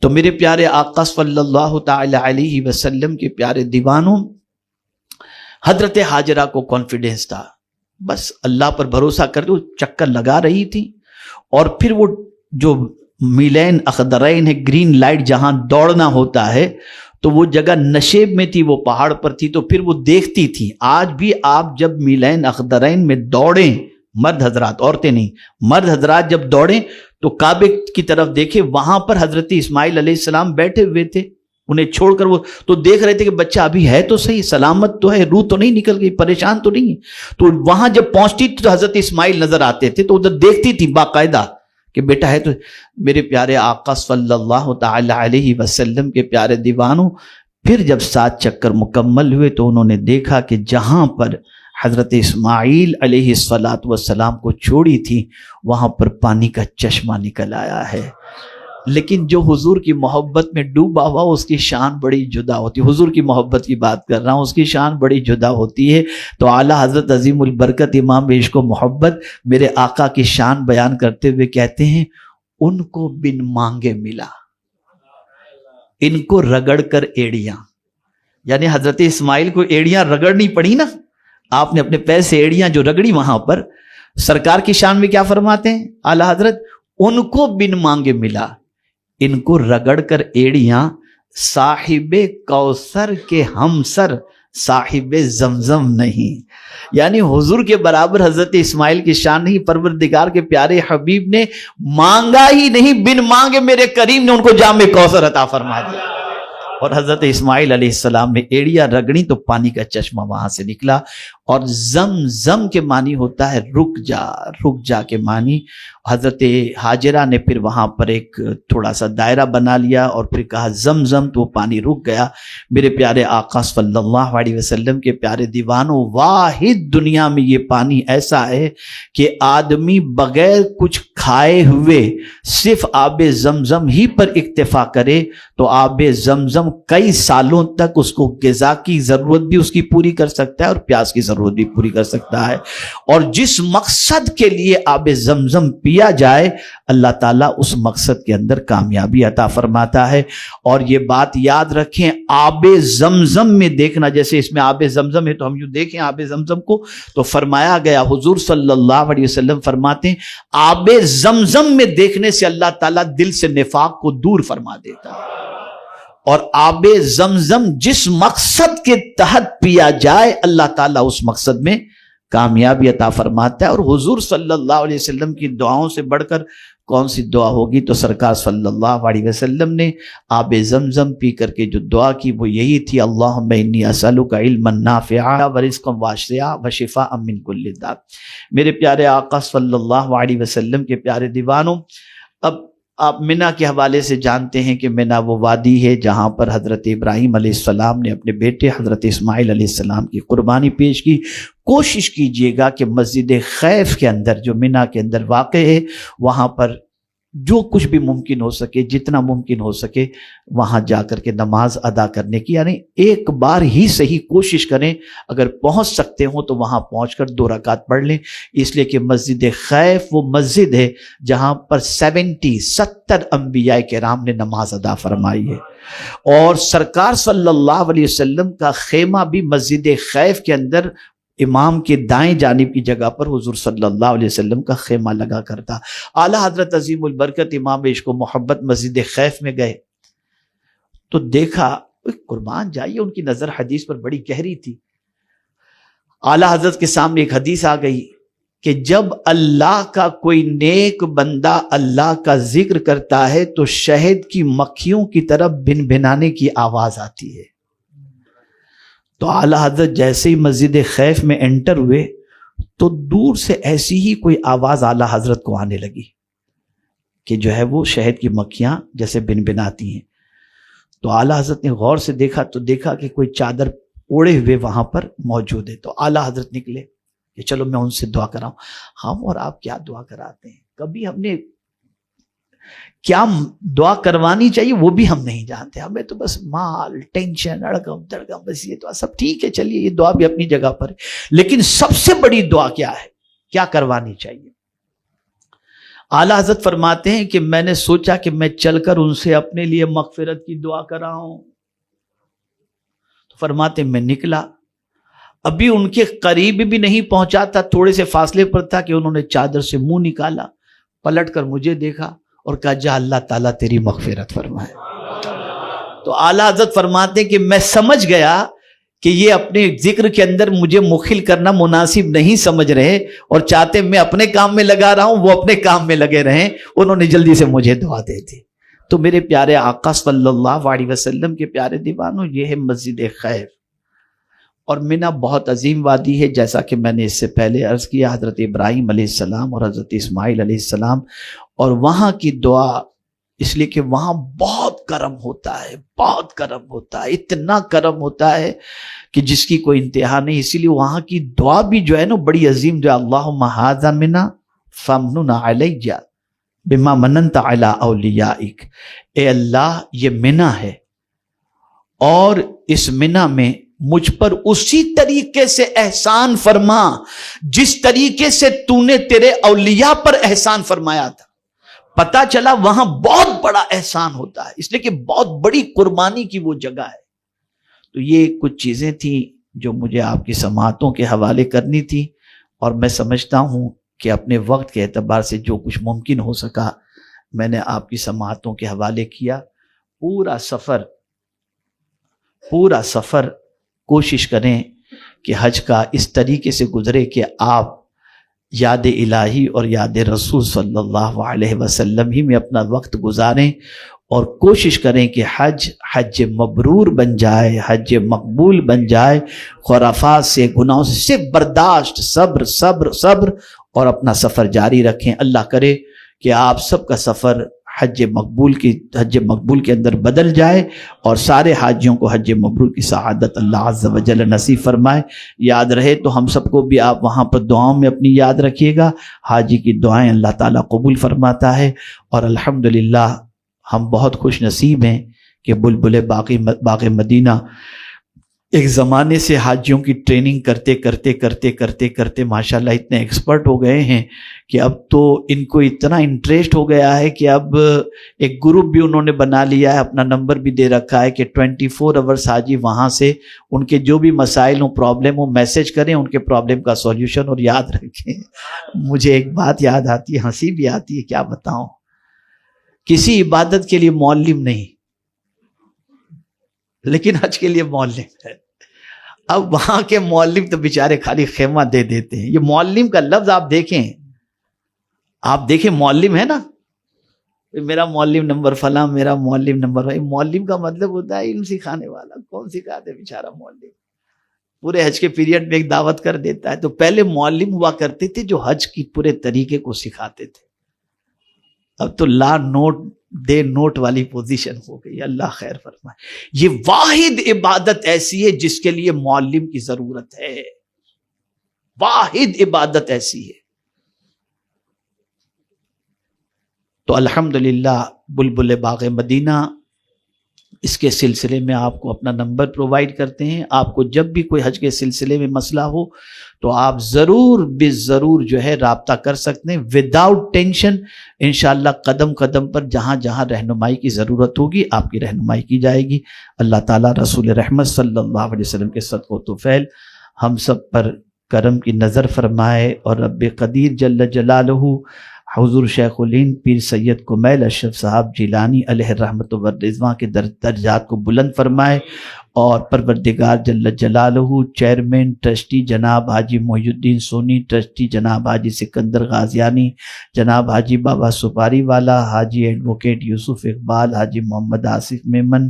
تو میرے پیارے آقا صلی اللہ تعالی علیہ وسلم کے پیارے دیوانوں، حضرت ہاجرہ کو کانفیڈنس تھا، بس اللہ پر بھروسہ کر کے چکر لگا رہی تھی، اور پھر وہ جو میلین اخضرین ہے، گرین لائٹ جہاں دوڑنا ہوتا ہے، تو وہ جگہ نشیب میں تھی، وہ پہاڑ پر تھی، تو پھر وہ دیکھتی تھی۔ آج بھی آپ جب میلین اخضرین میں دوڑیں، مرد حضرات، عورتیں نہیں، مرد حضرات جب دوڑیں تو کعبے کی طرف دیکھیں، وہاں پر حضرت اسماعیل علیہ السلام بیٹھے ہوئے تھے، انہیں چھوڑ کر وہ تو دیکھ رہے تھے کہ بچہ ابھی ہے تو صحیح، سلامت تو ہے، روح تو نہیں نکل گئی، پریشان تو نہیں ہے۔ تو وہاں جب پہنچتی تھی تو حضرت اسماعیل نظر آتے تھے، تو ادھر دیکھتی تھی باقاعدہ کہ بیٹا ہے۔ تو میرے پیارے آقا صلی اللہ تعالی علیہ وسلم کے پیارے دیوانوں، پھر جب 7 چکر مکمل ہوئے تو انہوں نے دیکھا کہ جہاں پر حضرت اسماعیل علیہ السلام کو چھوڑی تھی وہاں پر پانی کا چشمہ نکل آیا ہے۔ لیکن جو حضور کی محبت میں ڈوبا ہوا اس کی شان بڑی جدا ہوتی ہے، حضور کی محبت کی بات کر رہا ہوں، اس کی شان بڑی جدا ہوتی ہے۔ تو اعلیٰ حضرت عظیم البرکت امام عشق و محبت میرے آقا کی شان بیان کرتے ہوئے کہتے ہیں، ان کو بن مانگے ملا، ان کو رگڑ کر ایڑیاں، یعنی حضرت اسماعیل کو ایڑیاں رگڑنی پڑی نا، آپ نے اپنے پیر سے ایڑیاں جو رگڑی، وہاں پر سرکار کی شان میں کیا فرماتے ہیں اعلیٰ حضرت، ان کو بن مانگے ملا، ان کو رگڑ کر ایڑیاں، صاحب کوثر کے ہمسر صاحب زمزم نہیں، یعنی حضور کے برابر حضرت اسماعیل کی شان نہیں، پروردگار کے پیارے حبیب نے مانگا ہی نہیں، بن مانگے میرے کریم نے ان کو جام کوثر عطا فرما دیا۔ اور حضرت اسماعیل علیہ السلام نے ایڑیاں رگڑی تو پانی کا چشمہ وہاں سے نکلا۔ اور زم کے معنی ہوتا ہے رک جا کے معنی۔ حضرت ہاجرہ نے پھر وہاں پر ایک تھوڑا سا دائرہ بنا لیا اور پھر کہا زم، تو وہ پانی رک گیا۔ میرے پیارے آقا صلی اللہ علیہ وسلم کے پیارے دیوانوں، واحد دنیا میں یہ پانی ایسا ہے کہ آدمی بغیر کچھ کھائے ہوئے صرف آب زمزم ہی پر اکتفا کرے تو آب زمزم کئی سالوں تک اس کو غذا کی ضرورت بھی اس کی پوری کر سکتا ہے اور پیاس کی ضرورت بھی پوری کر سکتا ہے۔ اور جس مقصد کے لیے آب زمزم پیا جائے اللہ تعالیٰ اس مقصد کے اندر کامیابی عطا فرماتا ہے۔ اور یہ بات یاد رکھیں، آب زمزم میں دیکھنا، جیسے اس میں آب زمزم ہے تو ہم یوں دیکھیں آب زمزم کو، تو فرمایا گیا، حضور صلی اللہ علیہ وسلم فرماتے ہیں آب زمزم میں دیکھنے سے اللہ تعالیٰ دل سے نفاق کو دور فرما دیتا ہے۔ اور آب زمزم جس مقصد کے تحت پیا جائے اللہ تعالیٰ اس مقصد میں کامیابی عطا فرماتا ہے۔ اور حضور صلی اللہ علیہ وسلم کی دعاؤں سے بڑھ کر کون سی دعا ہوگی؟ تو سرکار صلی اللہ علیہ وسلم نے آب زمزم پی کر کے جو دعا کی وہ یہی تھی، اللہم انی اسألک علما نافعا ورزقا واسعا وشفاء من کل داء۔ میرے پیارے آقا صلی اللہ علیہ وسلم کے پیارے دیوانوں، اب آپ منی کے حوالے سے جانتے ہیں کہ منی وہ وادی ہے جہاں پر حضرت ابراہیم علیہ السلام نے اپنے بیٹے حضرت اسماعیل علیہ السلام کی قربانی پیش کی۔ کوشش کیجئے گا کہ مسجد خیف کے اندر جو منی کے اندر واقع ہے وہاں پر جو کچھ بھی ممکن ہو سکے، جتنا ممکن ہو سکے وہاں جا کر کے نماز ادا کرنے کی، یعنی ایک بار ہی صحیح کوشش کریں، اگر پہنچ سکتے ہوں تو وہاں پہنچ کر 2 رکعت پڑھ لیں، اس لیے کہ مسجد خیف وہ مسجد ہے جہاں پر 70 انبیاء کرام نے نماز ادا فرمائی ہے۔ اور سرکار صلی اللہ علیہ وسلم کا خیمہ بھی مسجد خیف کے اندر امام کے دائیں جانب کی جگہ پر حضور صلی اللہ علیہ وسلم کا خیمہ لگا کرتا۔ اعلیٰ حضرت عظیم البرکت امام عشق و محبت مسجد خیف میں گئے تو دیکھا، قربان جائیے، ان کی نظر حدیث پر بڑی گہری تھی۔ اعلیٰ حضرت کے سامنے ایک حدیث آ گئی کہ جب اللہ کا کوئی نیک بندہ اللہ کا ذکر کرتا ہے تو شہد کی مکھیوں کی طرف بن بنانے کی آواز آتی ہے۔ تو اعلیٰ حضرت جیسے ہی مسجد خیف میں انٹر ہوئے تو دور سے ایسی ہی کوئی آواز اعلیٰ حضرت کو آنے لگی کہ جو ہے وہ شہد کی مکھیاں جیسے بن بناتی ہیں۔ تو اعلیٰ حضرت نے غور سے دیکھا تو دیکھا کہ کوئی چادر اوڑے ہوئے وہاں پر موجود ہے۔ تو اعلیٰ حضرت نکلے کہ چلو میں ان سے دعا کراؤں۔ ہم اور آپ کیا دعا کراتے ہیں، کبھی ہم نے کیا دعا کروانی چاہیے وہ بھی ہم نہیں جانتے، ہمیں تو بس مال، ٹینشن، اڑگم تڑگم، بس یہ دعا سب ٹھیک ہے، چلیے یہ دعا بھی اپنی جگہ پر ہے، لیکن سب سے بڑی دعا کیا ہے، کیا کروانی چاہیے؟ اعلیٰ حضرت فرماتے ہیں کہ میں نے سوچا کہ میں چل کر ان سے اپنے لیے مغفرت کی دعا کراؤں. تو فرماتے میں نکلا، ابھی ان کے قریب بھی نہیں پہنچا تھا، تھوڑے سے فاصلے پر تھا کہ انہوں نے چادر سے منہ نکالا، پلٹ کر مجھے دیکھا اور کہا جا اللہ تعالیٰ تیری مغفرت فرمائے. تو اعلیٰ حضرت فرماتے ہیں کہ میں سمجھ گیا کہ یہ اپنے ذکر کے اندر مجھے مخل کرنا مناسب نہیں سمجھ رہے اور چاہتے میں اپنے کام میں لگا رہا ہوں، وہ اپنے کام میں لگے رہیں. انہوں نے جلدی سے مجھے دعا دے دی. تو میرے پیارے آقا صلی اللہ علیہ وسلم کے پیارے دیوانوں، یہ ہے مسجد خیف. اور منہ بہت عظیم وادی ہے، جیسا کہ میں نے اس سے پہلے عرض کیا، حضرت ابراہیم علیہ السلام اور حضرت اسماعیل علیہ السلام. اور وہاں کی دعا اس لیے کہ وہاں بہت کرم ہوتا ہے، بہت کرم ہوتا ہے، اتنا کرم ہوتا ہے کہ جس کی کوئی انتہا نہیں. اسی لیے وہاں کی دعا بھی جو ہے نا بڑی عظیم جو ہے، اللہم ھذا منا فمنن علی بما مننت علی اولیائک. اے اللہ یہ منہ ہے اور اس منہ میں مجھ پر اسی طریقے سے احسان فرما جس طریقے سے تو نے تیرے اولیاء پر احسان فرمایا تھا. پتا چلا وہاں بہت بڑا احسان ہوتا ہے، اس لیے کہ بہت بڑی قربانی کی وہ جگہ ہے. تو یہ کچھ چیزیں تھیں جو مجھے آپ کی سماعتوں کے حوالے کرنی تھی، اور میں سمجھتا ہوں کہ اپنے وقت کے اعتبار سے جو کچھ ممکن ہو سکا میں نے آپ کی سماعتوں کے حوالے کیا. پورا سفر کوشش کریں کہ حج کا اس طریقے سے گزرے کہ آپ یاد الہی اور یاد رسول صلی اللہ علیہ وسلم ہی میں اپنا وقت گزاریں، اور کوشش کریں کہ حج مبرور بن جائے، حج مقبول بن جائے. خرافات سے، گناہوں سے صرف برداشت، صبر صبر صبر، اور اپنا سفر جاری رکھیں. اللہ کرے کہ آپ سب کا سفر حج مقبول کے اندر بدل جائے، اور سارے حاجیوں کو حج مبرور کی سعادت اللہ عز و جل نصیب فرمائے. یاد رہے تو ہم سب کو بھی آپ وہاں پر دعاؤں میں اپنی یاد رکھیے گا. حاجی کی دعائیں اللہ تعالیٰ قبول فرماتا ہے. اور الحمدللہ ہم بہت خوش نصیب ہیں کہ بلبل باغ مدینہ ایک زمانے سے حاجیوں کی ٹریننگ کرتے ماشاءاللہ اتنے ایکسپرٹ ہو گئے ہیں کہ اب تو ان کو اتنا انٹرسٹ ہو گیا ہے کہ اب ایک گروپ بھی انہوں نے بنا لیا ہے، اپنا نمبر بھی دے رکھا ہے کہ 24 آورس حاجی وہاں سے ان کے جو بھی مسائل ہوں، پرابلم ہوں، میسج کریں ان کے پرابلم کا سولوشن. اور یاد رکھیں، مجھے ایک بات یاد آتی ہے، ہنسی بھی آتی ہے، کیا بتاؤں. کسی عبادت کے لیے معلم نہیں، لیکن حج کے لیے معلم ہے. اب وہاں کے معلم تو بیچارے خالی خیمہ دے دیتے ہیں. یہ معلم کا لفظ آپ دیکھیں معلم ہے نا، میرا معلم نمبر فلاں، میرا معلم نمبر. معلم کا مطلب ہوتا ہے علم سکھانے والا. کون سکھاتے بیچارہ معلم؟ پورے حج کے پیریڈ میں ایک دعوت کر دیتا ہے. تو پہلے معلم ہوا کرتے تھے جو حج کی پورے طریقے کو سکھاتے تھے. اب تو نوٹ والی پوزیشن ہو گئی. اللہ خیر فرمائے. یہ واحد عبادت ایسی ہے جس کے لیے معلم کی ضرورت ہے. واحد عبادت ایسی ہے. تو الحمدللہ بلبل باغ مدینہ اس کے سلسلے میں آپ کو اپنا نمبر پرووائیڈ کرتے ہیں. آپ کو جب بھی کوئی حج کے سلسلے میں مسئلہ ہو تو آپ ضرور جو ہے رابطہ کر سکتے ہیں وداؤٹ ٹینشن. انشاءاللہ قدم قدم پر جہاں جہاں رہنمائی کی ضرورت ہوگی آپ کی رہنمائی کی جائے گی. اللہ تعالیٰ رسول رحمت صلی اللہ علیہ وسلم کے صدقہ و طفیل ہم سب پر کرم کی نظر فرمائے، اور رب قدیر جل جلالہ حضور شیخ الہند پیر سید کمیل اشرف صاحب جیلانی علیہ الرحمت والرضوان کے درجات کو بلند فرمائے. اور پروردگار جل جلالہ چیئرمین ٹرسٹی جناب حاجی محی الدین سونی، ٹرسٹی جناب حاجی سکندر غازیانی، جناب حاجی بابا سپاری والا، حاجی ایڈوکیٹ یوسف اقبال، حاجی محمد آصف میمن،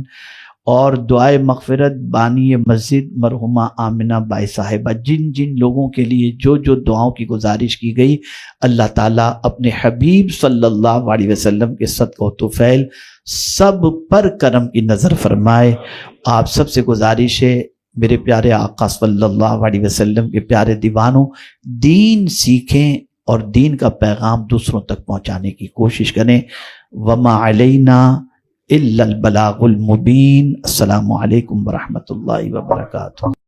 اور دعائے مغفرت بانی مسجد مرحومہ آمنہ بائی صاحبہ، جن لوگوں کے لیے جو دعاؤں کی گزارش کی گئی، اللہ تعالیٰ اپنے حبیب صلی اللہ علیہ وسلم کے صدقہ و طفیل سب پر کرم کی نظر فرمائے. آپ سب سے گزارش ہے میرے پیارے آقا صلی اللہ علیہ وسلم کے پیارے دیوانوں، دین سیکھیں اور دین کا پیغام دوسروں تک پہنچانے کی کوشش کریں. وما علینا الا البلاغ المبین. السلام علیکم ورحمۃ اللہ وبرکاتہ.